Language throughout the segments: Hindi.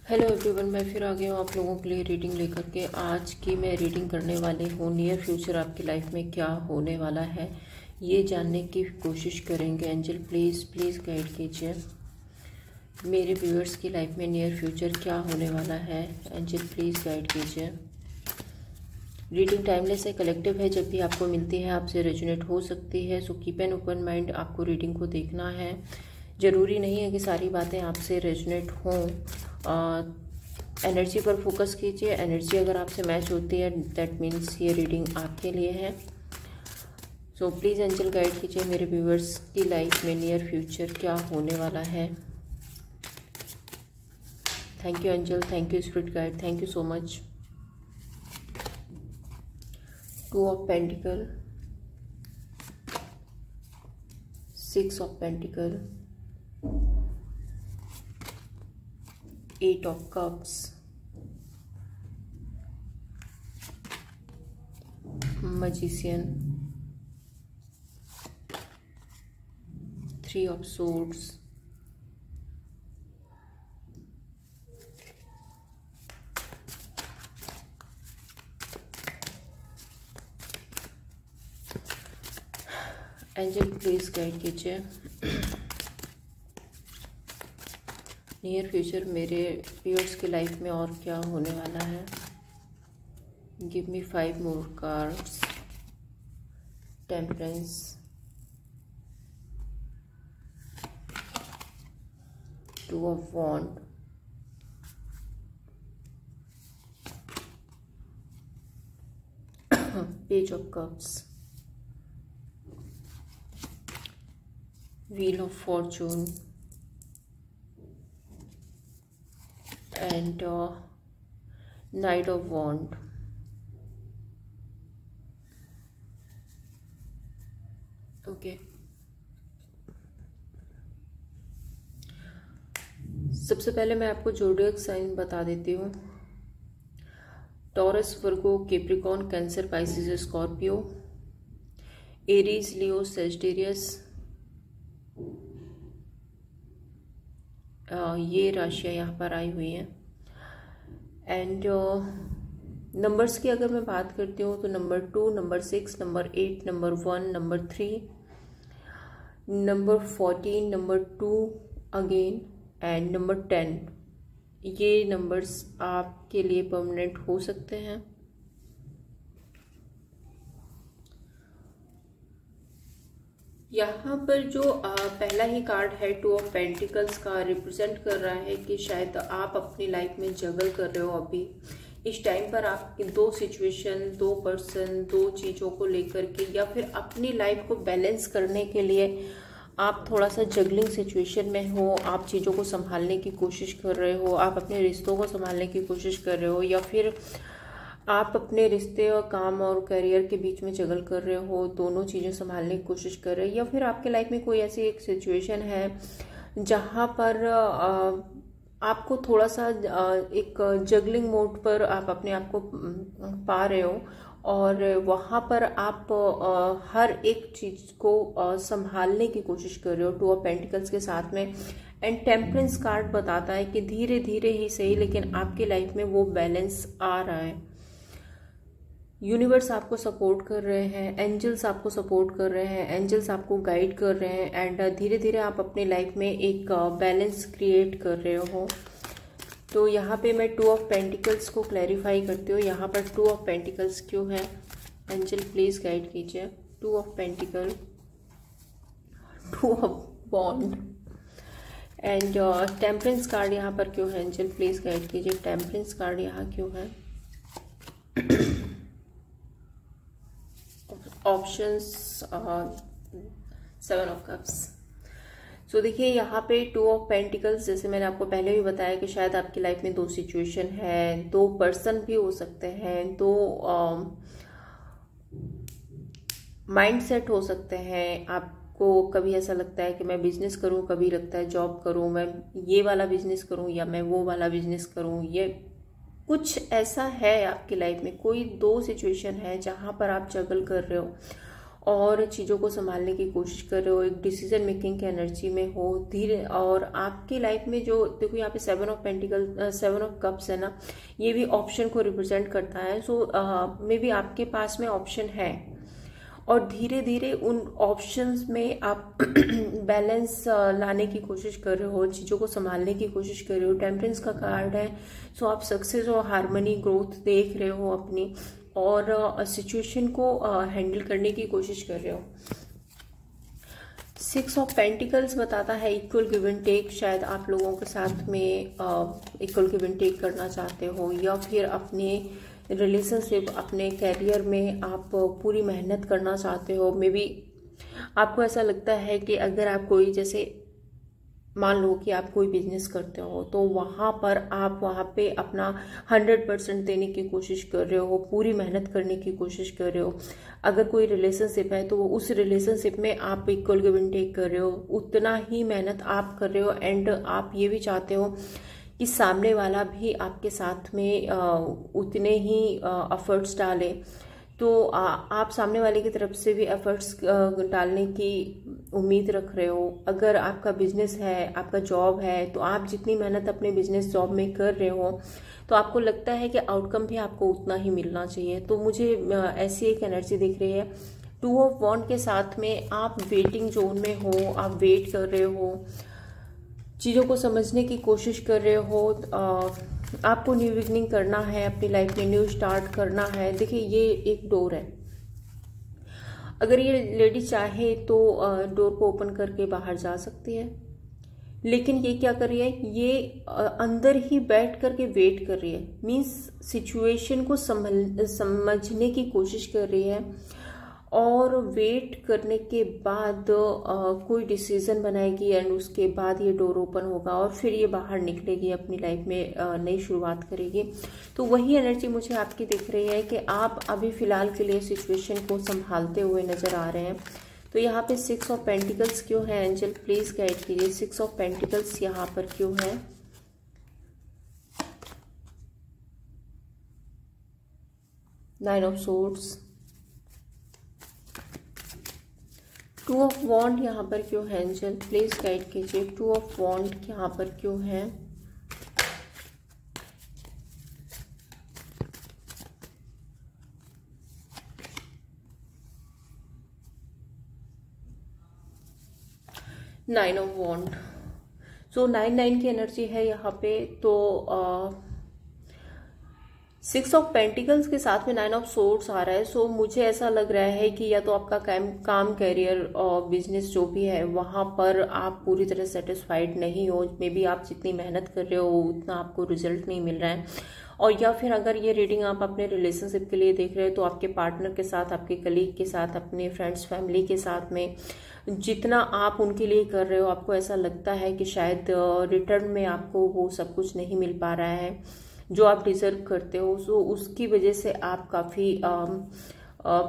हेलो एवरीवन, मैं फिर आ गया हूँ आप लोगों के लिए रीडिंग लेकर के। आज की मैं रीडिंग करने वाली हूँ नियर फ्यूचर आपकी लाइफ में क्या होने वाला है, ये जानने की कोशिश करेंगे। एंजल प्लीज़ प्लीज़ गाइड कीजिए मेरे व्यूअर्स की लाइफ में नियर फ्यूचर क्या होने वाला है। एंजल प्लीज़ गाइड कीजिए। रीडिंग टाइमलेस है, कलेक्टिव है। जब भी आपको मिलती है आपसे रेजोनेट हो सकती है, so keep an open mind. आपको रीडिंग को देखना है, ज़रूरी नहीं है कि सारी बातें आपसे रेजोनेट हों। एनर्जी पर फोकस कीजिए। एनर्जी अगर आपसे मैच होती है दैट मीन्स ये रीडिंग आपके लिए है। सो प्लीज़ एंजल गाइड कीजिए मेरे व्यूअर्स की लाइफ में नियर फ्यूचर क्या होने वाला है। Thank you angel, thank you spirit guide, thank you so much. Two of pentacle, six of pentacle, eight of cups, magician, three of swords, angel please guide कीजिए नियर फ्यूचर मेरे व्यूअर्स की लाइफ में और क्या होने वाला है। Give me 5 more cards. Temperance, two of wand, page of cups, wheel of fortune and knight of wand. Okay, सबसे पहले मैं आपको ज़ोडिएक साइन बता देती हूँ। Taurus, Virgo, Capricorn, Cancer, Pisces, Scorpio, Aries, Leo, Sagittarius, ये राशियाँ यहाँ पर आई हुई हैं। एंड नंबर्स की अगर मैं बात करती हूँ तो number 2, number 6, number 8, number 1, number 3, number 14, number 2 again and number 10, ये नंबर्स आपके लिए परमानेंट हो सकते हैं। यहाँ पर जो पहला ही कार्ड है टू ऑफ पेंटिकल्स का रिप्रेजेंट कर रहा है कि शायद आप अपनी लाइफ में जगल कर रहे हो। अभी इस टाइम पर आपकी दो सिचुएशन, दो पर्सन, दो चीज़ों को लेकर के, या फिर अपनी लाइफ को बैलेंस करने के लिए आप थोड़ा सा जगलिंग सिचुएशन में हो। आप चीज़ों को संभालने की कोशिश कर रहे हो, आप अपने रिश्तों को संभालने की कोशिश कर रहे हो, या फिर आप अपने रिश्ते और काम और करियर के बीच में जगल कर रहे हो, दोनों चीज़ें संभालने की कोशिश कर रहे हो। या फिर आपके लाइफ में कोई ऐसी एक सिचुएशन है जहाँ पर आपको थोड़ा सा एक जगलिंग मोड पर आप अपने आप को पा रहे हो, और वहाँ पर आप हर एक चीज़ को संभालने की कोशिश कर रहे हो टू ऑफ पेंटिकल्स के साथ में। एंड टेम्परेंस कार्ड बताता है कि धीरे धीरे ही सही लेकिन आपकी लाइफ में वो बैलेंस आ रहा है। यूनिवर्स आपको सपोर्ट कर रहे हैं, एंजल्स आपको सपोर्ट कर रहे हैं, एंजल्स आपको गाइड कर रहे हैं, एंड धीरे धीरे आप अपने लाइफ में एक बैलेंस क्रिएट कर रहे हो। तो यहाँ पे मैं टू ऑफ पेंटिकल्स को क्लैरिफाई करती हूँ। यहाँ पर टू ऑफ पेंटिकल्स क्यों है, एंजल प्लीज गाइड कीजिए। To of pentacle, two of bond and temperance card यहाँ पर क्यों है, एंजल प्लीज गाइड कीजिए। टेम्परेंस कार्ड यहाँ क्यों है। Options, 7 of cups. सो देखिए यहाँ पे टू ऑफ पेंटिकल्स, जैसे मैंने आपको पहले भी बताया कि शायद आपकी लाइफ में दो सिचुएशन है, दो पर्सन भी हो सकते हैं, दो माइंड सेट हो सकते हैं। आपको कभी ऐसा लगता है कि मैं बिजनेस करूं, कभी लगता है जॉब करूं, मैं ये वाला बिजनेस करूं या मैं वो वाला बिजनेस करूं। ये कुछ ऐसा है आपकी लाइफ में, कोई दो सिचुएशन है जहां पर आप जगल कर रहे हो। और चीज़ों को संभालने की कोशिश कर रहे हो, एक डिसीजन मेकिंग की एनर्जी में हो धीरे। और आपकी लाइफ में जो देखो यहाँ पे 7 ऑफ पेंटिकल 7 ऑफ कप्स है ना, ये भी ऑप्शन को रिप्रेजेंट करता है। सो मे बी आपके पास में ऑप्शन है और धीरे धीरे उन ऑप्शंस में आप बैलेंस लाने की कोशिश कर रहे हो, चीज़ों को संभालने की कोशिश कर रहे हो। टेम्परेंस का कार्ड है, सो आप सक्सेस और हार्मनी ग्रोथ देख रहे हो अपनी, और सिचुएशन को हैंडल करने की कोशिश कर रहे हो। 6 ऑफ पेंटिकल्स बताता है इक्वल गिव एंड टेक। शायद आप लोगों के साथ में इक्वल गिव एंड टेक करना चाहते हो, या फिर अपने रिलेशनशिप, अपने कैरियर में आप पूरी मेहनत करना चाहते हो। मे बी आपको ऐसा लगता है कि अगर आप कोई, जैसे मान लो कि आप कोई बिजनेस करते हो, तो वहाँ पर आप वहाँ पे अपना 100% देने की कोशिश कर रहे हो, पूरी मेहनत करने की कोशिश कर रहे हो। अगर कोई रिलेशनशिप है तो उस रिलेशनशिप में आप इक्वल गिव एंड टेक कर रहे हो, उतना ही मेहनत आप कर रहे हो। एंड आप ये भी चाहते हो कि सामने वाला भी आपके साथ में उतने ही एफर्ट्स डाले। तो आप सामने वाले की तरफ से भी एफर्ट्स डालने की उम्मीद रख रहे हो। अगर आपका बिजनेस है, आपका जॉब है, तो आप जितनी मेहनत अपने बिजनेस जॉब में कर रहे हो, तो आपको लगता है कि आउटकम भी आपको उतना ही मिलना चाहिए। तो मुझे ऐसी एक एनर्जी दिख रही है। 2 ऑफ वॉन्ड के साथ में आप वेटिंग जोन में हो, आप वेट कर रहे हो, चीज़ों को समझने की कोशिश कर रहे हो। आपको न्यू बिगनिंग करना है अपनी लाइफ में, न्यू स्टार्ट करना है। देखिए ये एक डोर है, अगर ये लेडी चाहे तो डोर को ओपन करके बाहर जा सकती है, लेकिन ये क्या कर रही है, ये अंदर ही बैठ करके वेट कर रही है। मीन्स सिचुएशन को समझने की कोशिश कर रही है, और वेट करने के बाद कोई डिसीजन बनाएगी, एंड उसके बाद ये डोर ओपन होगा और फिर ये बाहर निकलेगी, अपनी लाइफ में नई शुरुआत करेगी। तो वही एनर्जी मुझे आपकी दिख रही है कि आप अभी फिलहाल के लिए सिचुएशन को संभालते हुए नजर आ रहे हैं। तो यहाँ पे 6 ऑफ पेंटिकल्स क्यों है? एंजल प्लीज गाइड कीजिए, 6 ऑफ पेंटिकल्स यहाँ पर क्यों है? 9 ऑफ सोर्ड्स, 2 ऑफ वॉन्ड यहाँ पर क्यों है? एंजल प्लीज गाइड कीजिए, 2 ऑफ वॉन्ड यहाँ पर क्यों है? नाइन ऑफ वॉन्ड, सो 9 की एनर्जी है यहाँ पे। तो 6 ऑफ पेंटिकल्स के साथ में 9 ऑफ सोर्ड्स आ रहा है। सो मुझे ऐसा लग रहा है कि या तो आपका काम कैरियर और बिजनेस जो भी है, वहां पर आप पूरी तरह सेटिस्फाइड नहीं हो। मे बी आप जितनी मेहनत कर रहे हो उतना आपको रिजल्ट नहीं मिल रहा है। और या फिर अगर ये रीडिंग आप अपने रिलेशनशिप के लिए देख रहे हो, तो आपके पार्टनर के साथ, आपके कलीग के साथ, अपने फ्रेंड्स फैमिली के साथ में जितना आप उनके लिए कर रहे हो, आपको ऐसा लगता है कि शायद रिटर्न में आपको वो सब कुछ नहीं मिल पा रहा है जो आप डिजर्व करते हो। सो उसकी वजह से आप काफ़ी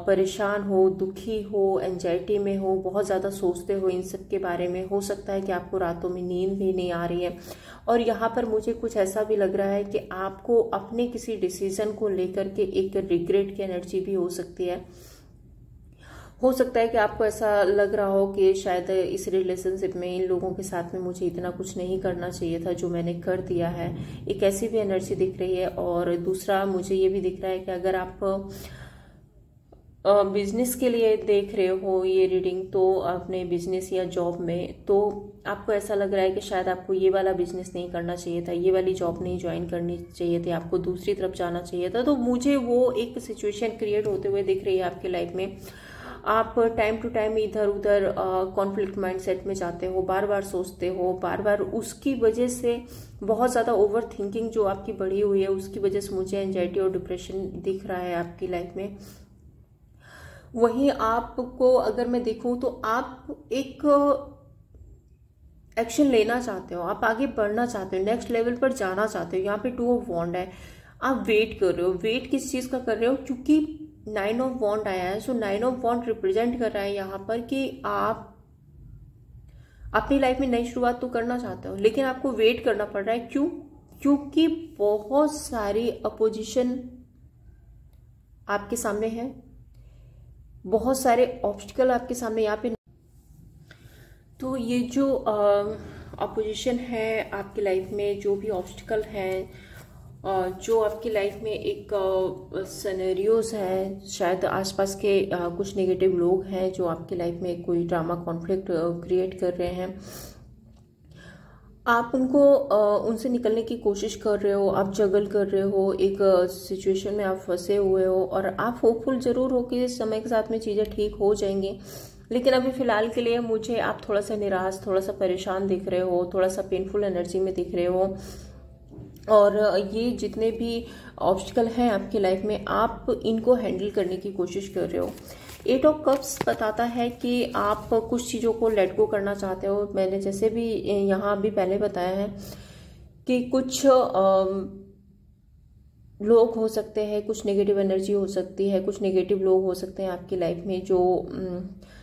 परेशान हो, दुखी हो, एंजाइटी में हो, बहुत ज़्यादा सोचते हो इन सब के बारे में। हो सकता है कि आपको रातों में नींद भी नहीं आ रही है। और यहाँ पर मुझे कुछ ऐसा भी लग रहा है कि आपको अपने किसी डिसीजन को लेकर के एक रिग्रेट की एनर्जी भी हो सकती है। हो सकता है कि आपको ऐसा लग रहा हो कि शायद इस रिलेशनशिप में, इन लोगों के साथ में मुझे इतना कुछ नहीं करना चाहिए था जो मैंने कर दिया है। एक ऐसी भी एनर्जी दिख रही है। और दूसरा मुझे ये भी दिख रहा है कि अगर आप बिजनेस के लिए देख रहे हो ये रीडिंग, तो अपने बिजनेस या जॉब में, तो आपको ऐसा लग रहा है कि शायद आपको ये वाला बिजनेस नहीं करना चाहिए था, ये वाली जॉब नहीं ज्वाइन करनी चाहिए थी, आपको दूसरी तरफ जाना चाहिए था। तो मुझे वो एक सिचुएशन क्रिएट होते हुए दिख रही है आपकी लाइफ में। आप टाइम टू टाइम इधर उधर कॉन्फ्लिक्ट माइंडसेट में जाते हो, बार बार सोचते हो, बार बार उसकी वजह से बहुत ज़्यादा ओवर थिंकिंग जो आपकी बढ़ी हुई है, उसकी वजह से मुझे एंजाइटी और डिप्रेशन दिख रहा है आपकी लाइफ में। वहीं आपको अगर मैं देखूं तो आप एक एक्शन लेना चाहते हो, आप आगे बढ़ना चाहते हो, नेक्स्ट लेवल पर जाना चाहते हो। यहाँ पे 2 ऑफ वॉन्ड है, आप वेट कर रहे हो। वेट किस चीज का कर रहे हो? क्योंकि 9 ऑफ वॉन्ड आया है। सो 9 ऑफ वॉन्ड रिप्रेजेंट कर रहा है यहाँ पर कि आप अपनी लाइफ में नई शुरुआत तो करना चाहते हो, लेकिन आपको वेट करना पड़ रहा है। क्यों? क्योंकि बहुत सारी अपोजिशन आपके सामने है। बहुत सारे ऑब्स्टिकल आपके सामने यहाँ पे। तो ये जो अपोजिशन है आपकी लाइफ में, जो भी ऑब्स्टिकल हैं, जो आपकी लाइफ में एक सिनेरियोज है, शायद आसपास के कुछ नेगेटिव लोग हैं जो आपकी लाइफ में कोई ड्रामा कॉन्फ्लिक्ट क्रिएट कर रहे हैं। आप उनको उनसे निकलने की कोशिश कर रहे हो, आप जगल कर रहे हो, एक सिचुएशन में आप फंसे हुए हो और आप होपफुल जरूर हो कि समय के साथ में चीज़ें ठीक हो जाएंगी, लेकिन अभी फिलहाल के लिए मुझे आप थोड़ा सा निराश, थोड़ा सा परेशान दिख रहे हो, थोड़ा सा पेनफुल एनर्जी में दिख रहे हो। और ये जितने भी ऑब्स्टिकल हैं आपकी लाइफ में, आप इनको हैंडल करने की कोशिश कर रहे हो। 8 ऑफ कप्स बताता है कि आप कुछ चीज़ों को लेट गो करना चाहते हो। मैंने जैसे भी यहाँ भी पहले बताया है कि कुछ लोग हो सकते हैं, कुछ नेगेटिव एनर्जी हो सकती है, कुछ नेगेटिव लोग हो सकते हैं आपकी लाइफ में जो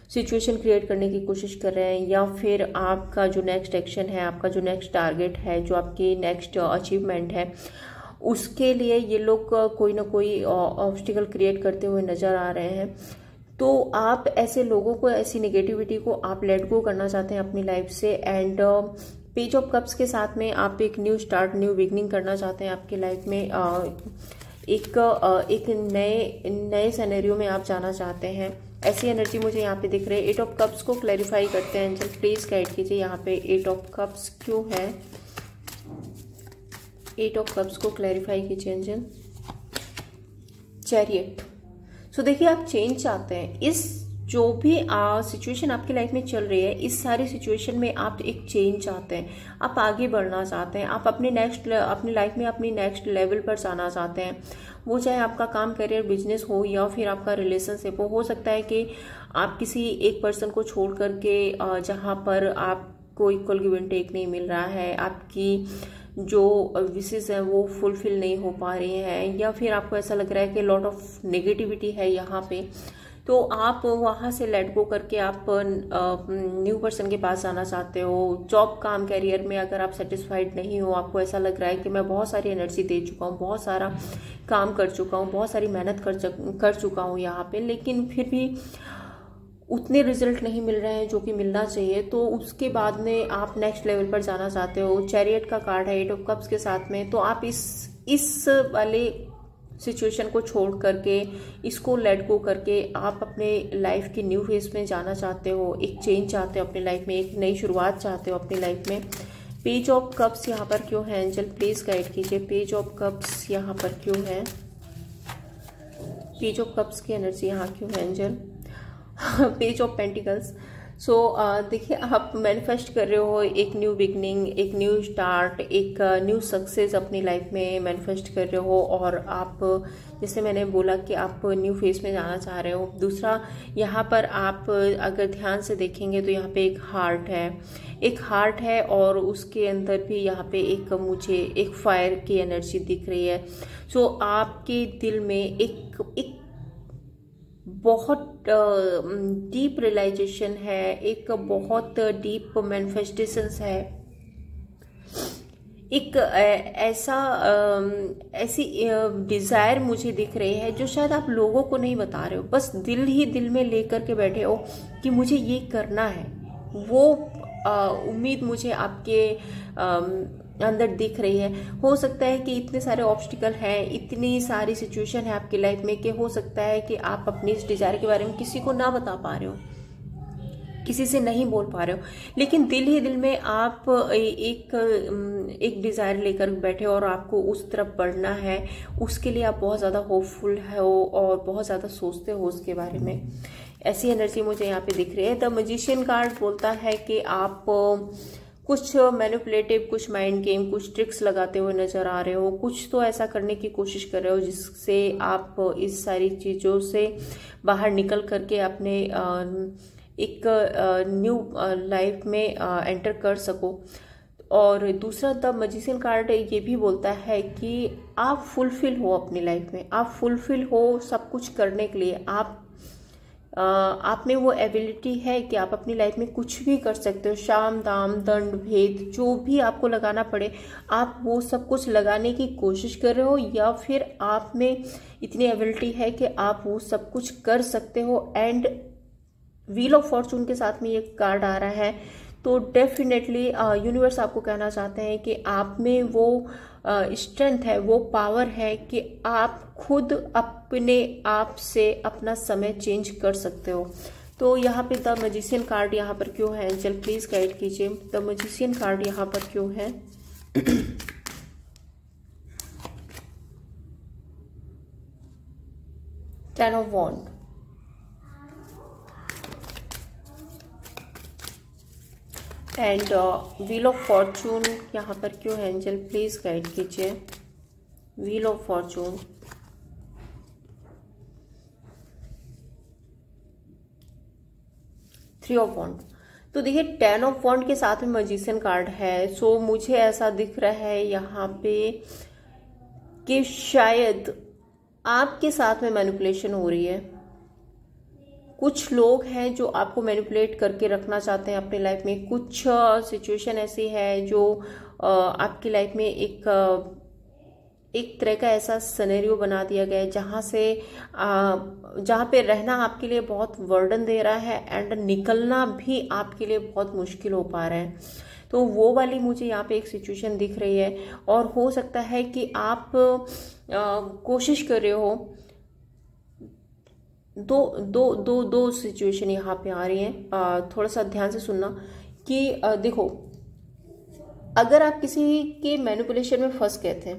सिचुएशन क्रिएट करने की कोशिश कर रहे हैं, या फिर आपका जो नेक्स्ट एक्शन है, आपका जो नेक्स्ट टारगेट है, जो आपकी नेक्स्ट अचीवमेंट है, उसके लिए ये लोग कोई ना कोई ऑब्स्टिकल क्रिएट करते हुए नजर आ रहे हैं। तो आप ऐसे लोगों को, ऐसी नेगेटिविटी को आप लेट गो करना चाहते हैं अपनी लाइफ से। एंड पेज ऑफ कप्स के साथ में आप एक न्यू स्टार्ट, न्यू बिगनिंग करना चाहते हैं आपकी लाइफ में। एक नए सिनेरियो में आप जाना चाहते हैं, ऐसी एनर्जी मुझे यहाँ पे दिख रही है। 8 ऑफ कप्स को क्लैरिफाई करते हैं एंजल, प्लीज गाइड कीजिए यहाँ पे 8 ऑफ कप्स क्यों है। 8 ऑफ कप्स को क्लैरिफाई कीजिए एंजल। चैरियट। सो देखिए, आप चेंज चाहते हैं। इस जो भी सिचुएशन आपकी लाइफ में चल रही है, इस सारी सिचुएशन में आप एक चेंज चाहते हैं, आप आगे बढ़ना चाहते हैं, आप अपनी लाइफ में अपनी नेक्स्ट लेवल पर जाना चाहते हैं। वो चाहे आपका काम, करियर, बिजनेस हो या फिर आपका रिलेशनशिप हो सकता है कि आप किसी एक पर्सन को छोड़ करके जहाँ पर आपको इक्वल गिव एंड टेक नहीं मिल रहा है, आपकी जो विशेस हैं वो फुलफिल नहीं हो पा रही हैं, या फिर आपको ऐसा लग रहा है कि लॉट ऑफ नेगेटिविटी है यहाँ पे, तो आप वहाँ से लेट गो करके आप न्यू पर्सन के पास जाना चाहते हो। जॉब, काम, कैरियर में अगर आप सेटिस्फाइड नहीं हो, आपको ऐसा लग रहा है कि मैं बहुत सारी एनर्जी दे चुका हूँ, बहुत सारा काम कर चुका हूँ, बहुत सारी मेहनत कर चुका हूँ यहाँ पे, लेकिन फिर भी उतने रिजल्ट नहीं मिल रहे हैं जो कि मिलना चाहिए, तो उसके बाद में आप नेक्स्ट लेवल पर जाना चाहते हो। चैरियट का कार्ड है 8 ऑफ कप्स के साथ में, तो आप इस वाले सिचुएशन को छोड़ करके, इसको लेट गो करके आप अपने लाइफ की न्यू फेज में जाना चाहते हो, एक चेंज चाहते हो अपनी लाइफ में, एक नई शुरुआत चाहते हो अपनी लाइफ में। पेज ऑफ कप्स यहाँ पर क्यों है एंजल, प्लीज गाइड कीजिए। पेज ऑफ कप्स यहाँ पर क्यों है, पेज ऑफ कप्स की एनर्जी यहाँ क्यों है angel. Page of pentacles. So देखिए, आप मैनिफेस्ट कर रहे हो एक न्यू बिगनिंग, एक न्यू स्टार्ट, एक न्यू सक्सेस अपनी लाइफ में मैनिफेस्ट कर रहे हो, और आप, जैसे मैंने बोला कि आप न्यू फेज में जाना चाह रहे हो। दूसरा, यहाँ पर आप अगर ध्यान से देखेंगे तो यहाँ पे एक हार्ट है और उसके अंदर भी यहाँ पे मुझे एक फायर की एनर्जी दिख रही है। सो आपके दिल में एक बहुत डीप रियलाइजेशन है, एक बहुत डीप मैनिफेस्टेशंस है, एक ऐसी डिजायर मुझे दिख रही है जो शायद आप लोगों को नहीं बता रहे हो, बस दिल ही दिल में लेकर के बैठे हो कि मुझे ये करना है। वो उम्मीद मुझे आपके अंदर दिख रही है। हो सकता है कि इतने सारे ऑब्स्टिकल हैं, इतनी सारी सिचुएशन है आपकी लाइफ में कि हो सकता है कि आप अपनी इस डिजायर के बारे में किसी को ना बता पा रहे हो, किसी से नहीं बोल पा रहे हो, लेकिन दिल ही दिल में आप एक डिजायर लेकर बैठे हो और आपको उस तरफ बढ़ना है। उसके लिए आप बहुत ज़्यादा होपफुल हो और बहुत ज़्यादा सोचते हो उसके बारे में। ऐसी एनर्जी मुझे यहाँ पे दिख रही है। द मैजिशियन कार्ड बोलता है कि आप कुछ मैनिपुलेटिव, कुछ माइंड गेम, कुछ ट्रिक्स लगाते हुए नजर आ रहे हो, कुछ तो ऐसा करने की कोशिश कर रहे हो जिससे आप इस सारी चीज़ों से बाहर निकल करके अपने एक न्यू लाइफ में एंटर कर सको। और दूसरा, द मैजिशियन कार्ड ये भी बोलता है कि आप फुलफिल हो अपनी लाइफ में, आप फुलफिल हो सब कुछ करने के लिए, आप आप में वो एबिलिटी है कि आप अपनी लाइफ में कुछ भी कर सकते हो। शाम दाम दंड भेद जो भी आपको लगाना पड़े आप वो सब कुछ लगाने की कोशिश कर रहे हो, या फिर आप में इतनी एबिलिटी है कि आप वो सब कुछ कर सकते हो। एंड व्हील ऑफ फॉर्चून के साथ में ये कार्ड आ रहा है, तो डेफिनेटली यूनिवर्स आपको कहना चाहते हैं कि आप में वो स्ट्रेंथ है, वो पावर है कि आप खुद अपने आप से अपना समय चेंज कर सकते हो। तो यहाँ पे द मैजिशियन कार्ड यहाँ पर क्यों है? एंजल प्लीज गाइड कीजिए, द मैजिशियन कार्ड यहाँ पर क्यों है? Ten of wand, and wheel of fortune यहाँ पर क्यों है? एंजल प्लीज गाइड कीजिए, wheel of fortune, three of wand. तो देखिए टेन ऑफ वॉन्ड के साथ में मैजिशियन कार्ड है, सो मुझे ऐसा दिख रहा है यहाँ पे कि शायद आपके साथ में मैनिपुलेशन हो रही है। कुछ लोग हैं जो आपको मैनिपुलेट करके रखना चाहते हैं अपनी लाइफ में। कुछ सिचुएशन ऐसी है जो आपकी लाइफ में एक तरह का ऐसा सिनेरियो बना दिया गया है जहाँ पे रहना आपके लिए बहुत वर्डन दे रहा है एंड निकलना भी आपके लिए बहुत मुश्किल हो पा रहा है। तो वो वाली मुझे यहाँ पे एक सिचुएशन दिख रही है, और हो सकता है कि आप कोशिश कर रहे हो। दो सिचुएशन यहाँ पे आ रही हैं, थोड़ा सा ध्यान से सुनना कि देखो, अगर आप किसी के मैनिपुलेशन में फंस गए थे,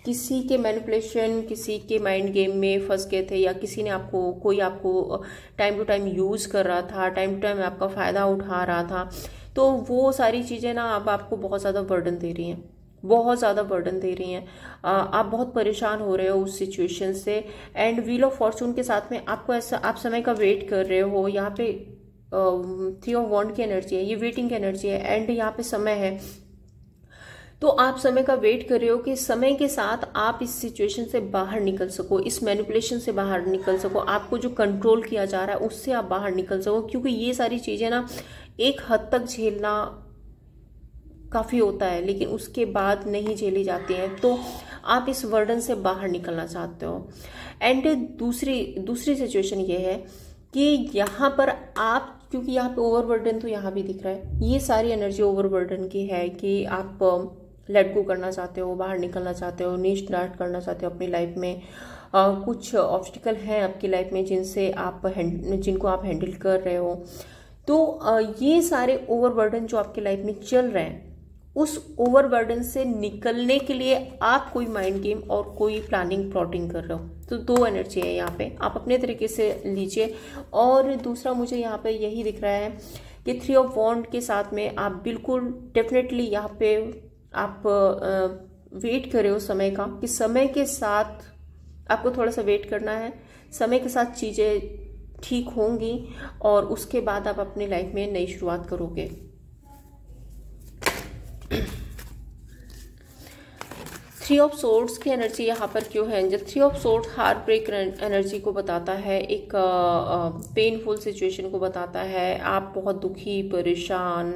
किसी के मैनिपुलेशन, किसी के माइंड गेम में फंस गए थे, या किसी ने कोई आपको टाइम टू टाइम यूज कर रहा था, टाइम टू टाइम आपका फायदा उठा रहा था, तो वो सारी चीजें ना अब आपको बहुत ज्यादा बर्डन दे रही हैं, बहुत ज़्यादा बर्डन दे रही हैं। आप बहुत परेशान हो रहे हो उस सिचुएशन से। एंड व्हील ऑफ फॉर्चून के साथ में आपको ऐसा, आप समय का वेट कर रहे हो। यहाँ पे थ्री ऑफ वॉन्ड की एनर्जी है, ये वेटिंग की एनर्जी है, एंड यहाँ पे समय है। तो आप समय का वेट कर रहे हो कि समय के साथ आप इस सिचुएशन से बाहर निकल सको, इस मैनिपुलेशन से बाहर निकल सको, आपको जो कंट्रोल किया जा रहा है उससे आप बाहर निकल सको। क्योंकि ये सारी चीज़ें ना एक हद तक झेलना काफ़ी होता है, लेकिन उसके बाद नहीं झेली जाती हैं। तो आप इस वर्डन से बाहर निकलना चाहते हो। एंड दूसरी सिचुएशन ये है कि यहाँ पर आप, क्योंकि यहाँ पे ओवरबर्डन तो यहाँ भी दिख रहा है, ये सारी एनर्जी ओवरबर्डन की है कि आप लेट गो करना चाहते हो, बाहर निकलना चाहते हो, न्यू स्टार्ट करना चाहते हो अपनी लाइफ में। कुछ ऑब्स्टिकल हैं आपकी लाइफ में जिनको आप हैंडल कर रहे हो। तो ये सारे ओवरबर्डन जो आपकी लाइफ में चल रहे हैं, उस ओवरबर्डन से निकलने के लिए आप कोई माइंड गेम और कोई प्लानिंग कर रहे हो। तो दो एनर्जी है यहाँ पे, आप अपने तरीके से लीजिए। और दूसरा मुझे यहाँ पे यही दिख रहा है कि थ्री ऑफ वॉन्ड के साथ में आप बिल्कुल डेफिनेटली यहाँ पे आप वेट कर रहे हो समय का, कि समय के साथ आपको थोड़ा सा वेट करना है। समय के साथ चीज़ें ठीक होंगी और उसके बाद आप अपनी लाइफ में नई शुरुआत करोगे। थ्री ऑफ सोर्ड्स की एनर्जी यहाँ पर क्यों है? Angel three of sword heartbreak energy को बताता है, एक पेनफुल सिचुएशन को बताता है। आप बहुत दुखी, परेशान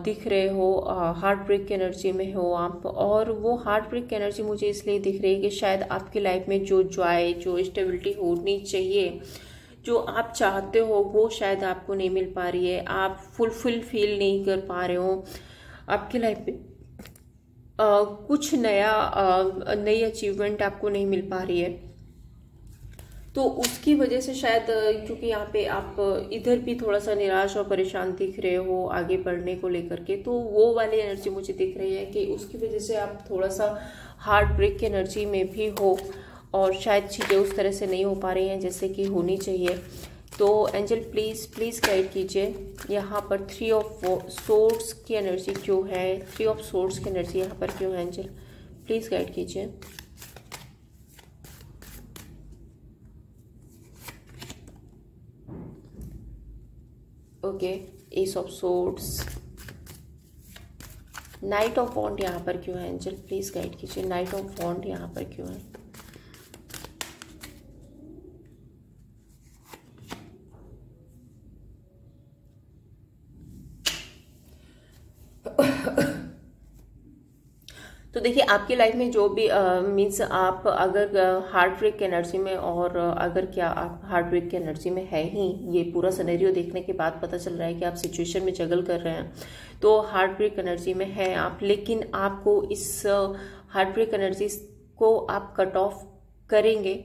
दिख रहे हो, हार्ट ब्रेक की एनर्जी में हो आप। और वो हार्ट ब्रेक की एनर्जी मुझे इसलिए दिख रही है कि शायद आपकी लाइफ में जो जॉय, जो स्टेबिलिटी होनी चाहिए, जो आप चाहते हो, वो शायद आपको नहीं मिल पा रही है। आप फुलफिल फील नहीं कर पा रहे हो। आपकी लाइफ में कुछ नई अचीवमेंट आपको नहीं मिल पा रही है। तो उसकी वजह से शायद, क्योंकि यहाँ पे आप इधर भी थोड़ा सा निराश और परेशान दिख रहे हो आगे बढ़ने को लेकर के, तो वो वाली एनर्जी मुझे दिख रही है कि उसकी वजह से आप थोड़ा सा हार्ट ब्रेक की एनर्जी में भी हो और शायद चीज़ें उस तरह से नहीं हो पा रही हैं जैसे कि होनी चाहिए। तो एंजल प्लीज़ गाइड कीजिए, यहाँ पर थ्री ऑफ सोर्ड्स की एनर्जी क्यों है? थ्री ऑफ सोर्ड्स की एनर्जी यहाँ पर क्यों है? एंजल प्लीज़ गाइड कीजिए। Okay, ace of swords, knight of wand यहाँ पर क्यों है? एंजल प्लीज़ गाइड कीजिए, नाइट ऑफ वॉन्ड यहाँ पर क्यों है? तो देखिए आपकी लाइफ में जो भी मीन्स आप अगर हार्ट ब्रेक की एनर्जी में, और अगर क्या आप हार्ट ब्रेक की एनर्जी में है ही, ये पूरा सिनेरियो देखने के बाद पता चल रहा है कि आप सिचुएशन में जगल कर रहे हैं, तो हार्ट ब्रेक एनर्जी में है आप, लेकिन आपको इस हार्ट ब्रेक एनर्जी को आप कट ऑफ करेंगे।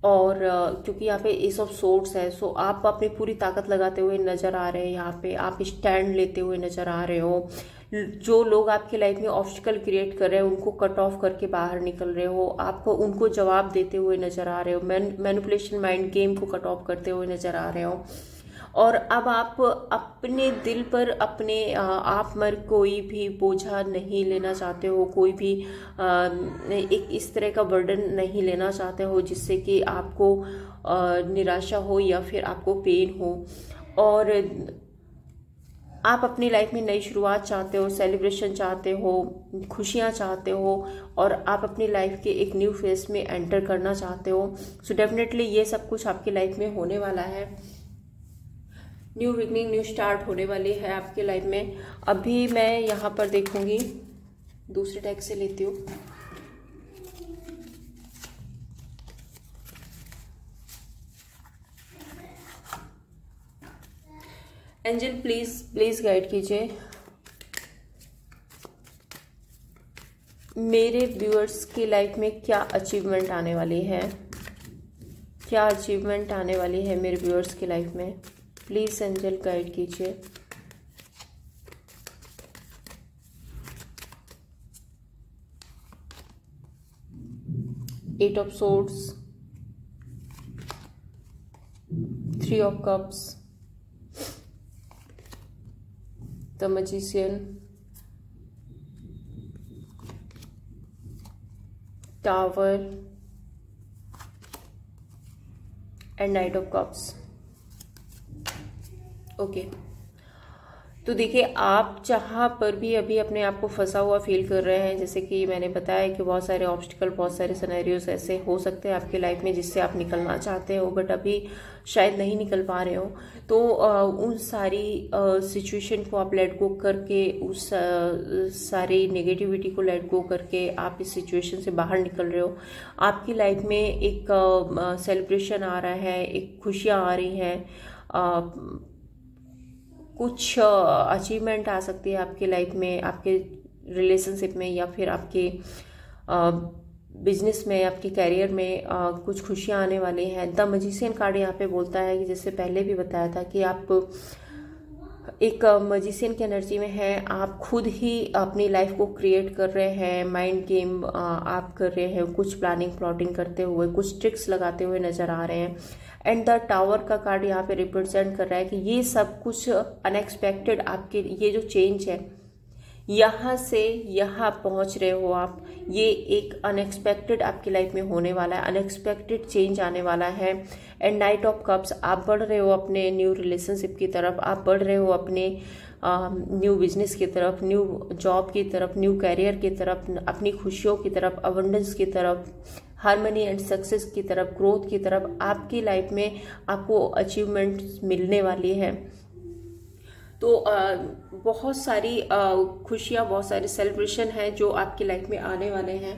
और क्योंकि यहाँ पे एस ऑफ सोर्ड्स है, सो आप अपनी पूरी ताकत लगाते हुए नजर आ रहे हैं, यहाँ पे आप स्टैंड लेते हुए नजर आ रहे हो। जो लोग आपकी लाइफ में ऑब्स्टिकल क्रिएट कर रहे हैं उनको कट ऑफ करके बाहर निकल रहे हो, आप उनको जवाब देते हुए नजर आ रहे हो, मैनिपुलेशन माइंड गेम को कट ऑफ करते हुए नजर आ रहे हो। और अब आप अपने दिल पर अपने आप मर कोई भी बोझा नहीं लेना चाहते हो, कोई भी एक इस तरह का बर्डन नहीं लेना चाहते हो जिससे कि आपको निराशा हो या फिर आपको पेन हो। और आप अपनी लाइफ में नई शुरुआत चाहते हो, सेलिब्रेशन चाहते हो, खुशियाँ चाहते हो, और आप अपनी लाइफ के एक न्यू फेज में एंटर करना चाहते हो। सो डेफिनेटली ये सब कुछ आपकी लाइफ में होने वाला है। न्यू बिगनिंग, न्यू स्टार्ट होने वाली है आपकी लाइफ में। अभी मैं यहाँ पर देखूंगी, दूसरे टैग से लेती हूँ। एंजल प्लीज गाइड कीजिए मेरे व्यूअर्स की लाइफ में क्या अचीवमेंट आने वाली है, क्या अचीवमेंट आने वाली है मेरे व्यूअर्स की लाइफ में। प्लीज एंजल गाइड कीजिए। Eight of swords, three of cups, the magician, tower and knight of cups. Okay, तो देखिए आप जहाँ पर भी अभी अपने आप को फंसा हुआ फील कर रहे हैं, जैसे कि मैंने बताया कि बहुत सारे ऑब्स्टिकल, बहुत सारे सिनेरियोज ऐसे हो सकते हैं आपकी लाइफ में जिससे आप निकलना चाहते हो बट अभी शायद नहीं निकल पा रहे हो, तो उन सारी सिचुएशन को आप लेट गो करके, उस सारी नेगेटिविटी को लेट गो करके आप इस सिचुएशन से बाहर निकल रहे हो। आपकी लाइफ में एक सेलिब्रेशन आ रहा है, एक खुशियाँ आ रही हैं, कुछ अचीवमेंट आ सकती है आपकी लाइफ में, आपके रिलेशनशिप में या फिर आपके बिजनेस में, आपके करियर में कुछ खुशियां आने वाली हैं। द मैजिशियन कार्ड यहाँ पे बोलता है कि जैसे पहले भी बताया था कि आप एक मैजिशियन की एनर्जी में हैं, आप खुद ही अपनी लाइफ को क्रिएट कर रहे हैं, माइंड गेम आप कर रहे हैं, कुछ प्लानिंग प्लॉटिंग करते हुए, कुछ ट्रिक्स लगाते हुए नजर आ रहे हैं। एंड द टावर का कार्ड यहाँ पे रिप्रेजेंट कर रहा है कि ये सब कुछ अनएक्सपेक्टेड, आपके ये जो चेंज है, यहाँ से यहाँ पहुँच रहे हो आप, ये एक अनएक्सपेक्टेड आपकी लाइफ में होने वाला है, अनएक्सपेक्टेड चेंज आने वाला है। एंड नाइट ऑफ कप्स, आप बढ़ रहे हो अपने न्यू रिलेशनशिप की तरफ, आप बढ़ रहे हो अपने न्यू बिजनेस की तरफ, न्यू जॉब की तरफ, न्यू कैरियर की तरफ, अपनी खुशियों की तरफ, अबंडेंस की तरफ, हार्मनी एंड सक्सेस की तरफ, ग्रोथ की तरफ। आपकी लाइफ में आपको अचीवमेंट्स मिलने वाली है। तो बहुत सारी खुशियाँ, बहुत सारे सेलिब्रेशन हैं जो आपकी लाइफ में आने वाले हैं।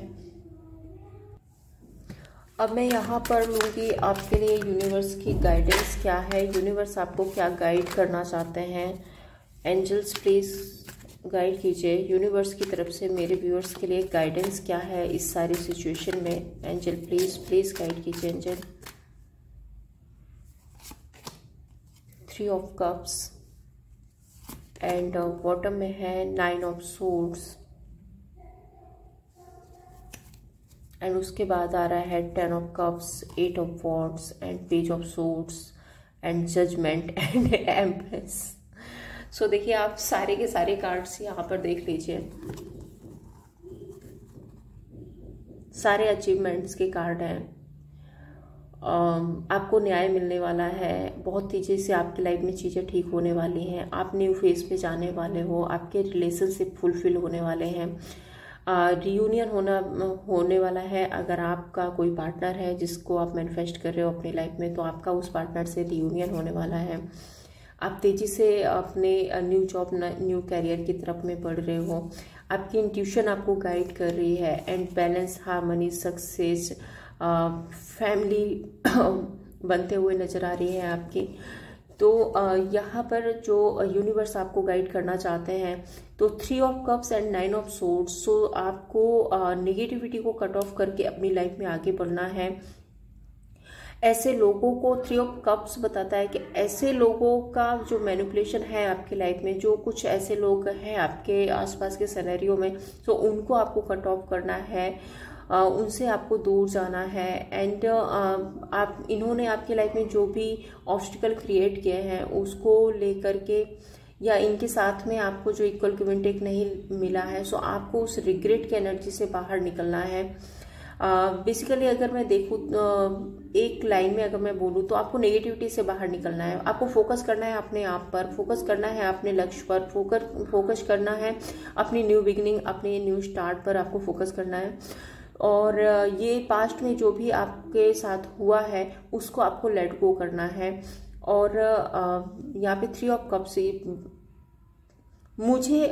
अब मैं यहाँ पर लूँगी आपके लिए यूनिवर्स की गाइडेंस क्या है, यूनिवर्स आपको क्या गाइड करना चाहते हैं। एंजल्स प्लीज़ गाइड कीजिए यूनिवर्स की तरफ से मेरे व्यूअर्स के लिए गाइडेंस क्या है इस सारी सिचुएशन में। एंजल प्लीज़ गाइड कीजिए angel. Three of cups and bottom में है नाइन ऑफ सोर्ड्स एंड उसके बाद आ रहा है ten of cups, eight of wands and page of swords and judgement and empress. So देखिए आप सारे के सारे कार्ड्स यहाँ पर देख लीजिए, सारे अचीवमेंट्स के कार्ड हैं। आपको न्याय मिलने वाला है, बहुत तेजी से आपकी लाइफ में चीज़ें ठीक होने वाली हैं, आप न्यू फेज पे जाने वाले हो, आपके रिलेशनशिप फुलफिल होने वाले हैं, रियूनियन होने वाला है। अगर आपका कोई पार्टनर है जिसको आप मैनिफेस्ट कर रहे हो अपनी लाइफ में, तो आपका उस पार्टनर से रियूनियन होने वाला है। आप तेज़ी से अपने न्यू जॉब, न्यू कैरियर की तरफ में बढ़ रहे हो। आपकी इंट्यूशन आपको गाइड कर रही है, and balance, harmony, success, family बनते हुए नजर आ रही है आपकी। तो यहाँ पर जो यूनिवर्स आपको गाइड करना चाहते हैं, तो 3 of cups and 9 of swords. So आपको नेगेटिविटी को कट ऑफ करके अपनी लाइफ में आगे बढ़ना है। ऐसे लोगों को 3 ऑफ कप्स बताता है कि ऐसे लोगों का जो मैनिपुलेशन है आपकी लाइफ में, जो कुछ ऐसे लोग हैं आपके आसपास के सिनेरियो में, तो उनको आपको कट ऑफ करना है, उनसे आपको दूर जाना है। एंड आप इन्होंने आपकी लाइफ में जो भी ऑब्स्टिकल क्रिएट किए हैं उसको लेकर के, या इनके साथ में आपको जो इक्वल गिव एंड टेक नहीं मिला है, सो आपको उस रिग्रेट की एनर्जी से बाहर निकलना है। बेसिकली अगर मैं देखूँ एक लाइन में अगर मैं बोलूँ तो आपको नेगेटिविटी से बाहर निकलना है। आपको फोकस करना है अपने आप पर, फोकस करना है अपने लक्ष्य पर, फोकस करना है अपनी न्यू बिगिनिंग, अपने न्यू स्टार्ट पर आपको फोकस करना है। और ये पास्ट में जो भी आपके साथ हुआ है उसको आपको लेट गो करना है। और यहाँ पे 3 ऑफ कप्स, मुझे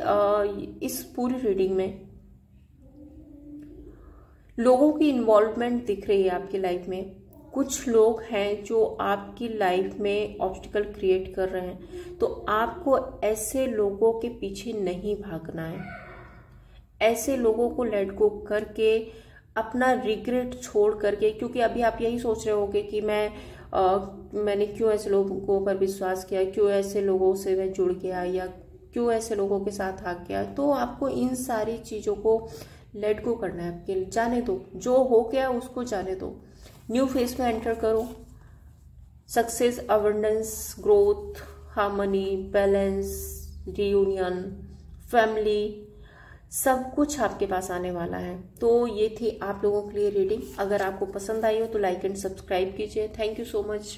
इस पूरी रीडिंग में लोगों की इन्वॉल्वमेंट दिख रही है आपकी लाइफ में। कुछ लोग हैं जो आपकी लाइफ में ऑब्स्टिकल क्रिएट कर रहे हैं, तो आपको ऐसे लोगों के पीछे नहीं भागना है। ऐसे लोगों को लेट गो करके, अपना रिग्रेट छोड़ करके, क्योंकि अभी आप यही सोच रहे होगे कि मैंने क्यों ऐसे लोगों पर विश्वास किया, क्यों ऐसे लोगों से मैं जुड़ गया, या क्यों ऐसे लोगों के साथ भाग गया। तो आपको इन सारी चीज़ों को लेट गो करना है, आपके जाने दो, जो हो गया उसको जाने दो। न्यू फेज में एंटर करो। Success, abundance, growth, harmony, balance, reunion, family, सब कुछ आपके पास आने वाला है। तो ये थी आप लोगों के लिए रीडिंग। अगर आपको पसंद आई हो तो लाइक एंड सब्सक्राइब कीजिए। Thank you so much.